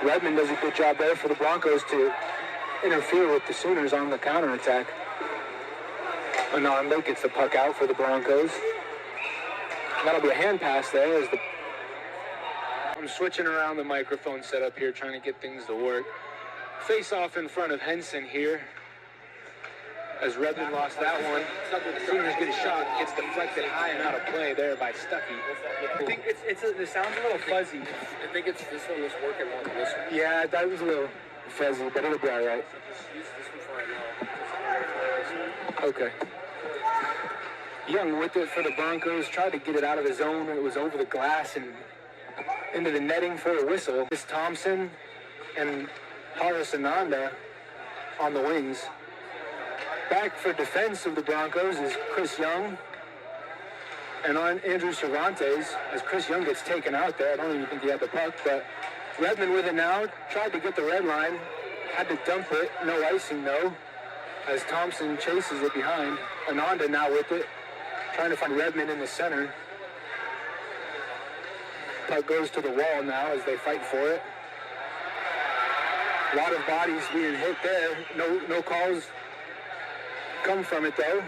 Redmond does a good job there for the Broncos to interfere with the Sooners on the counterattack. Ananda gets the puck out for the Broncos. That'll be a hand pass there as I'm switching around the microphone setup here, trying to get things to work. Face off in front of Henson here. As Redmond lost that one. Sooners get a shot, gets deflected high and out of play there by Stuckey. I think it sounds a little fuzzy. I think it's this one was working more than this one. Yeah, that was a little fuzzy, but it'll be all right. So just use this one for right now. Okay. Young with it for the Broncos, tried to get it out of the zone. It was over the glass and into the netting for a whistle. It's Thompson and Hariz Ananda on the wings. Back for defense of the Broncos is Chris Young and on Andrew Cervantes as Chris Young gets taken out there. I don't even think he had the puck, but Redmond with it now. Tried to get the red line. Had to dump it. No icing though as Thompson chases it behind. Ananda now with it. Trying to find Redmond in the center. Puck goes to the wall now as they fight for it. A lot of bodies being hit there. No calls come from it though.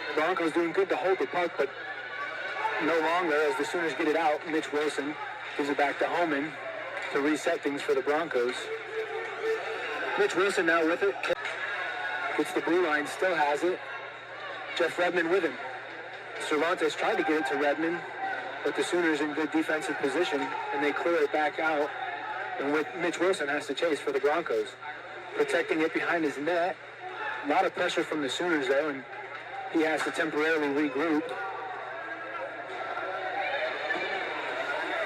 The Broncos doing good to hold the puck, but no longer as the Sooners get it out. Mitch Wilson gives it back to Homan to reset things for the Broncos. Mitch Wilson now with it. Gets the blue line, still has it. Jeff Redmond with him. Cervantes tried to get it to Redmond, but the Sooners in good defensive position, and they clear it back out. And with Mitch Wilson has to chase for the Broncos. Protecting it behind his net. A lot of pressure from the Sooners though, and he has to temporarily regroup.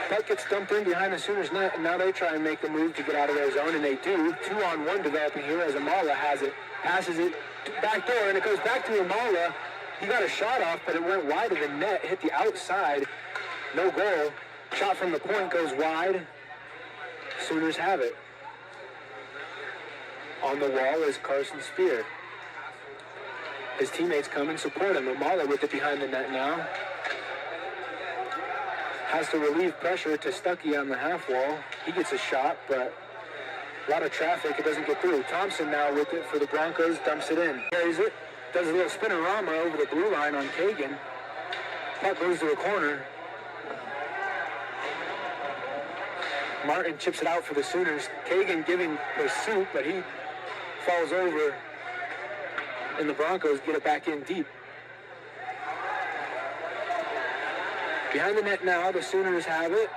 Puck gets dumped in behind the Sooners net, and now they try and make the move to get out of their zone, and they do. 2-on-1 developing here as Amala has it. Passes it back door, and it goes back to Amala. He got a shot off, but it went wide of the net, hit the outside. No goal. Shot from the point goes wide. Sooners have it. On the wall is Carson Spear. His teammates come and support him. Amala with it behind the net now. Has to relieve pressure to Stuckey on the half wall. He gets a shot, but a lot of traffic. It doesn't get through. Thompson now with it for the Broncos. Dumps it in. Carries it. Does a little spinorama over the blue line on Kagan. Puck goes to the corner. Martin chips it out for the Sooners. Kagan giving pursuit, but he falls over. And the Broncos get it back in deep. Behind the net now, the Sooners have it.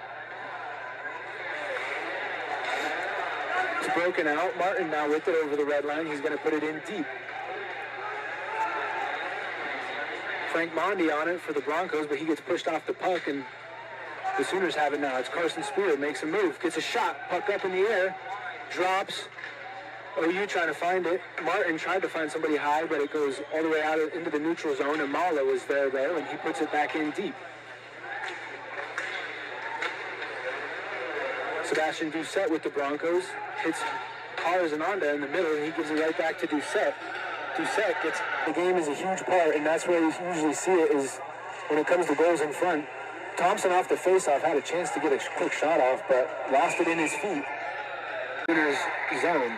It's broken out. Martin now with it over the red line. He's going to put it in deep. Frank Mondi on it for the Broncos, but he gets pushed off the puck, and the Sooners have it now. It's Carson Spear, makes a move, gets a shot, puck up in the air, drops. OU trying to find it. Martin tried to find somebody high, but it goes all the way out into the neutral zone, and Mala was there, though, and he puts it back in deep. Sebastian Doucette with the Broncos. Hits Hariz Ananda in the middle, and he gives it right back to Doucette. Doucette gets the game is a huge part, and that's where you usually see it is when it comes to goals in front. Thompson off the faceoff had a chance to get a quick shot off, but lost it in his feet. Sooners zone.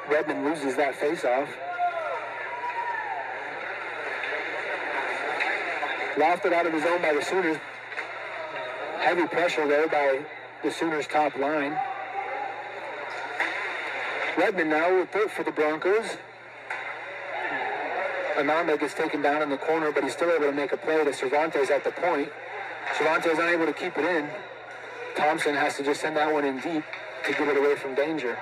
Redmond loses that faceoff. Lofted out of the zone by the Sooners. Heavy pressure there by the Sooners' top line. Redmond now with it for the Broncos. Ananda gets taken down in the corner, but he's still able to make a play to Cervantes at the point. Cervantes unable to keep it in. Thompson has to just send that one in deep to get it away from danger.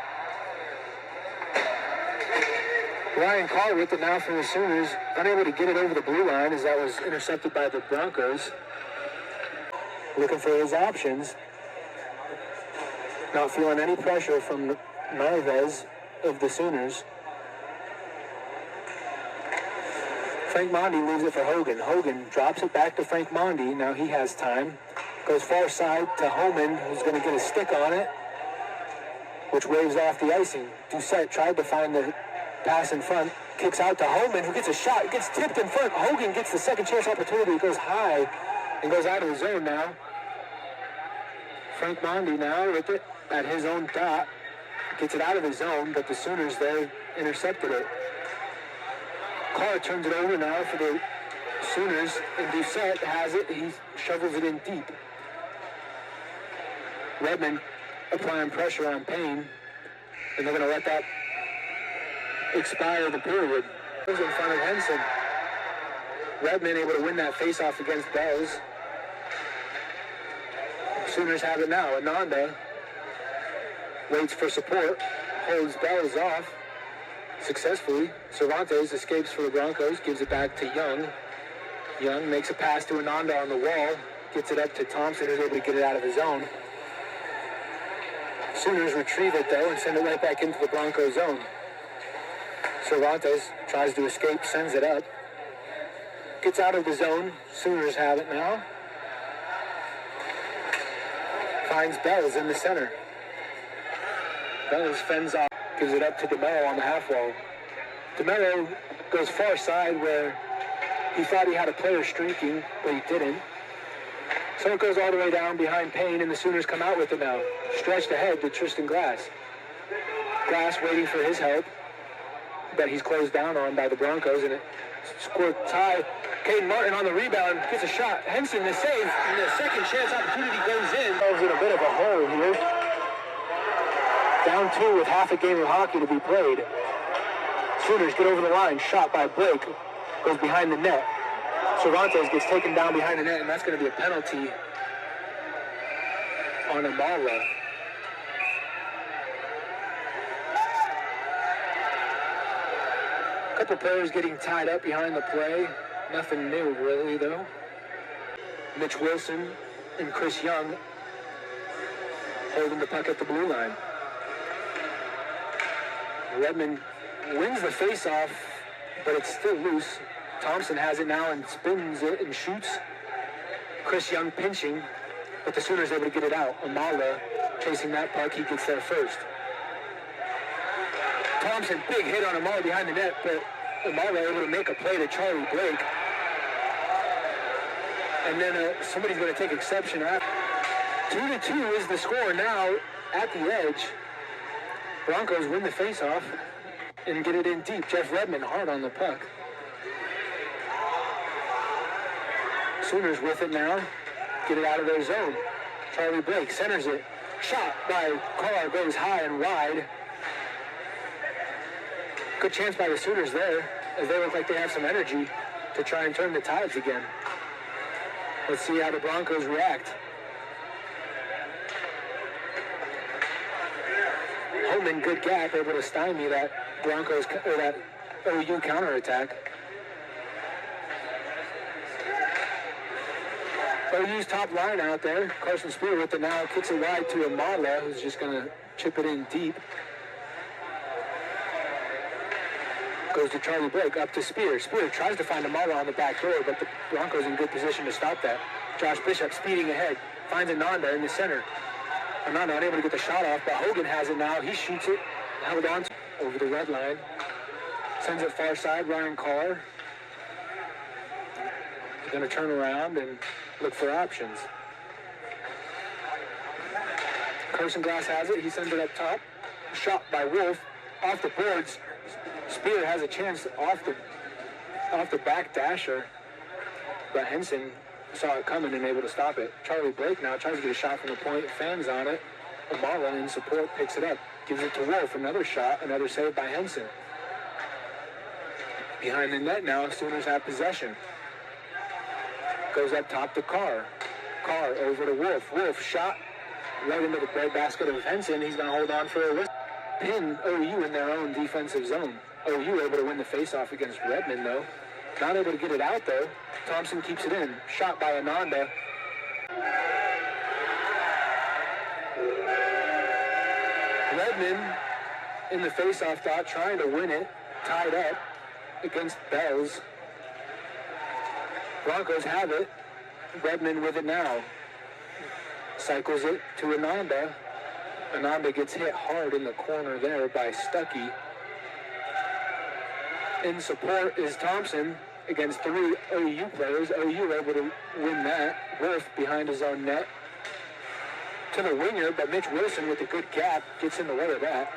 Ryan Carr with it now for the Sooners. Unable to get it over the blue line as that was intercepted by the Broncos. Looking for his options. Not feeling any pressure from Narvaez of the Sooners. Frank Mondi leaves it for Hogan. Hogan drops it back to Frank Mondi. Now he has time. Goes far side to Homan, who's going to get a stick on it, which waves off the icing. Doucette tried to find the pass in front. Kicks out to Homan, who gets a shot. Gets tipped in front. Hogan gets the second chance opportunity. Goes high and goes out of the zone now. Frank Mondi now with it at his own dot. Gets it out of the zone, but the Sooners there intercepted it. Carr turns it over now for the Sooners, and Doucette has it. He shovels it in deep. Redmond applying pressure on Payne, and they're going to let that expire the period. In front of Henson. Redmond able to win that faceoff against Bells. Sooners have it now. Ananda waits for support, holds Bells off successfully. Cervantes escapes for the Broncos, gives it back to Young. Young makes a pass to Ananda on the wall, gets it up to Thompson, who's able to get it out of the zone. Sooners retrieve it though and send it right back into the Bronco zone. Cervantes tries to escape, sends it up. Gets out of the zone. Sooners have it now. Finds Bells in the center. Bells fends off, gives it up to DeMello on the half wall. DeMello goes far side where he thought he had a player streaking, but he didn't. So it goes all the way down behind Payne, and the Sooners come out with it now. Stretched ahead to Tristan Glass. Glass waiting for his help, but he's closed down on by the Broncos, and it scored tie. Caden Martin on the rebound, gets a shot. Henson the save, and the second chance opportunity goes in. Goes in a bit of a hole here. Down 2 with half a game of hockey to be played. Sooners get over the line, shot by Blake, goes behind the net. Cervantes gets taken down behind the net, and that's going to be a penalty on Amala. A couple players getting tied up behind the play. Nothing new, really, though. Mitch Wilson and Chris Young holding the puck at the blue line. Redmond wins the faceoff, but it's still loose. Thompson has it now and spins it and shoots. Chris Young pinching, but the Sooners able to get it out. Amala chasing that puck, he gets there first. Thompson, big hit on Amala behind the net, but Amala able to make a play to Charlie Blake. And then somebody's going to take exception. 2-2 is the score now at the edge. Broncos win the faceoff and get it in deep. Jeff Redmond hard on the puck. Sooners with it now. Get it out of their zone. Charlie Blake centers it. Shot by Carr goes high and wide. Good chance by the Sooners there, as they look like they have some energy to try and turn the tides again. Let's see how the Broncos react. Holman, good gap, able to stymie that Broncos or that OU counterattack. OU's top line out there. Carson Spear with it now, kicks it wide to Amala, who's just going to chip it in deep. Goes to Charlie Blake, up to Spear. Spear tries to find Amala on the back door, but the Broncos in good position to stop that. Josh Bishop speeding ahead, finds Ananda in the center. Ananda unable to get the shot off, but Hogan has it now. He shoots it, held on to over the red line. Sends it far side, Ryan Carr. Going to turn around and look for options. Carson Glass has it. He sends it up top. Shot by Wolf. Off the boards. Spear has a chance off the back dasher. But Henson saw it coming and able to stop it. Charlie Blake now tries to get a shot from the point. Fans on it. Amala in support picks it up. Gives it to Wolf. Another shot. Another save by Henson. Behind the net now. Sooners have possession. Goes up top to Carr. Carr over to Wolf. Wolf shot right into the bread basket of Henson. He's going to hold on for a whistle. Pin OU in their own defensive zone. OU able to win the faceoff against Redmond, though. Not able to get it out, though. Thompson keeps it in. Shot by Ananda. Redmond in the faceoff dot, trying to win it. Tied up against Bells. Broncos have it. Redmond with it now. Cycles it to Ananda. Ananda gets hit hard in the corner there by Stuckey. In support is Thompson against 3 OU players. OU able to win that. Wolf behind his own net to to the winger, but Mitch Wilson with a good gap gets in the way of that.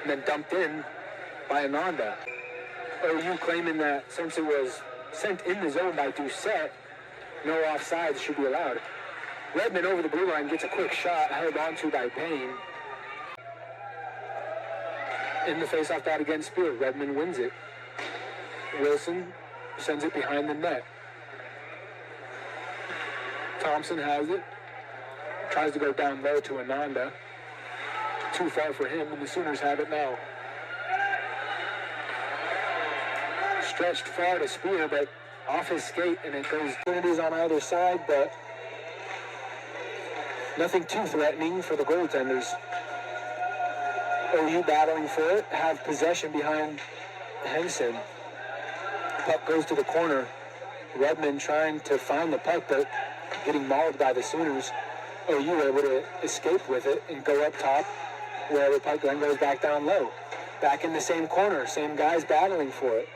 And then dumped in by Ananda. OU claiming that since it was sent in the zone by Doucette, no offsides should be allowed. Redmond over the blue line gets a quick shot, held onto by Payne. In the faceoff dot against Spear, Redmond wins it. Wilson sends it behind the net. Thompson has it. Tries to go down low to Ananda. Too far for him, and the Sooners have it now. Stretched far to Spear, but off his skate, and it goes opportunities on either side, but nothing too threatening for the goaltenders. OU battling for it, have possession behind Henson. Puck goes to the corner. Redmond trying to find the puck, but getting mauled by the Sooners. OU able to escape with it and go up top, where the puck then goes back down low. Back in the same corner, same guys battling for it.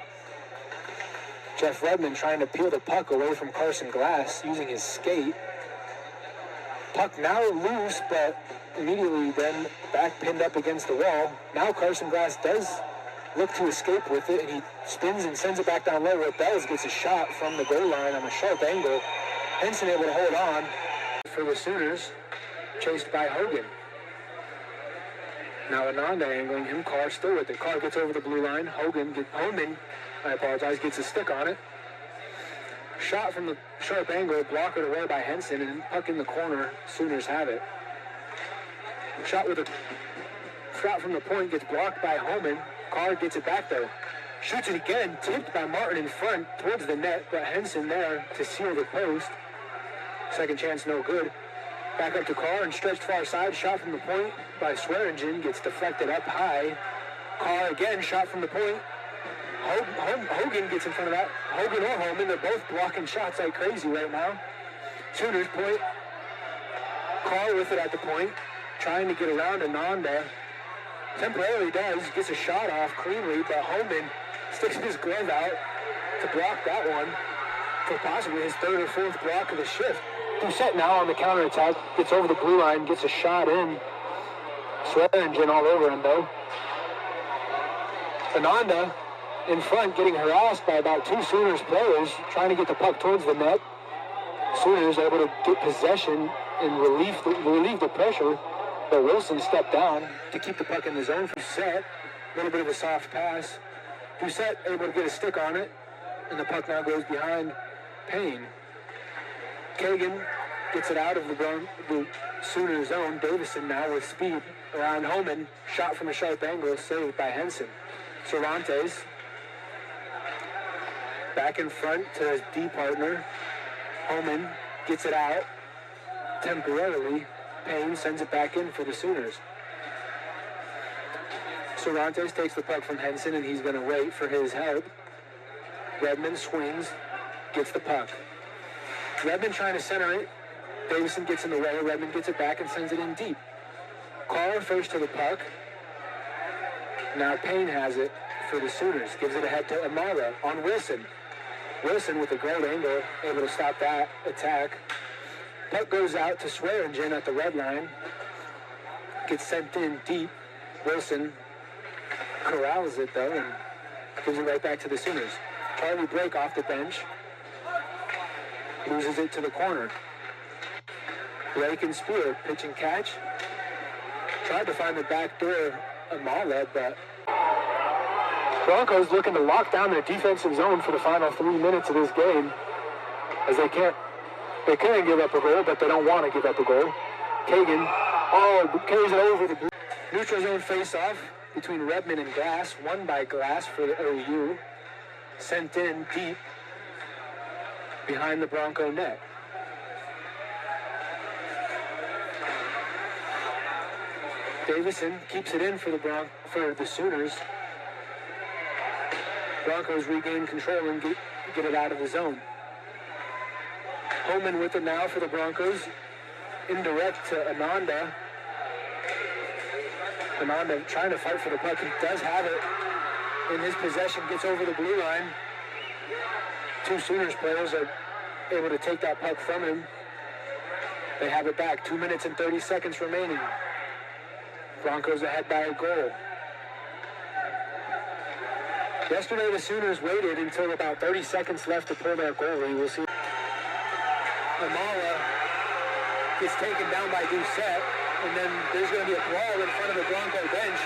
Jeff Redmond trying to peel the puck away from Carson Glass using his skate. Puck now loose, but immediately then back pinned up against the wall. Now Carson Glass does look to escape with it, and he spins and sends it back down low where Bells gets a shot from the goal line on a sharp angle. Henson able to hold on for the Sooners, chased by Hogan. Now Ananda angling him, Carr still with it. Carr gets over the blue line. Homan, gets a stick on it. Shot from the sharp angle, blockered away by Henson, and puck in the corner, Sooners have it. Shot from the point, gets blocked by Homan. Carr gets it back though. Shoots it again, tipped by Martin in front towards the net, but Henson there to seal the post. Second chance, no good. Back up to Carr and stretched far side. Shot from the point by Swearingen, gets deflected up high. Carr again, shot from the point. Hogan gets in front of that. Hogan or Holman, they're both blocking shots like crazy right now. Sooners point. Carr with it at the point, trying to get around Ananda. Temporarily does, gets a shot off cleanly, but Holman sticks his glove out to block that one for possibly his third or fourth block of the shift. Doucette now on the counterattack, gets over the blue line, gets a shot in. Swearingen all over him though. Ananda in front, getting harassed by about two Sooners players, trying to get the puck towards the net. Sooners able to get possession and relieve the pressure, but Wilson stepped down to keep the puck in the zone for Doucette. A little bit of a soft pass. Doucette able to get a stick on it, and the puck now goes behind Payne. Kagan gets it out of the Sooner zone. Davison now with speed around Homan. Shot from a sharp angle, saved by Henson. Cervantes back in front to his D partner. Homan gets it out temporarily. Payne sends it back in for the Sooners. Cervantes takes the puck from Henson, and he's going to wait for his help. Redmond swings, gets the puck. Redmond trying to center it. Davison gets in the way. Redmond gets it back and sends it in deep. Carr first to the puck. Now Payne has it for the Sooners. Gives it ahead to Amara on Wilson. Wilson with a great angle, able to stop that attack. Puck goes out to Swearingen at the red line. Gets sent in deep. Wilson corrals it though and gives it right back to the Sooners. Charlie Blake off the bench. Loses it to the corner. Blake and Spear, pitch and catch. Tried to find the back door, Amala, but Broncos looking to lock down their defensive zone for the final 3 minutes of this game, as they can't give up a goal, but they don't want to give up a goal. Kagan, carries it over the neutral zone face-off between Redmond and Glass, won by Glass for the OU. Sent in deep behind the Bronco net. Davison keeps it in for the Sooners. Broncos regain control and get it out of the zone. Homan with it now for the Broncos. Indirect to Ananda. Ananda trying to fight for the puck. He does have it in his possession. Gets over the blue line. Two Sooners players are able to take that puck from him. They have it back. 2 minutes and 30 seconds remaining. Broncos ahead by a goal. Yesterday, the Sooners waited until about 30 seconds left to pull their goalie. We'll see. Amala gets taken down by Doucette, and then there's going to be a brawl in front of the Bronco bench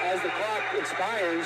as the clock expires.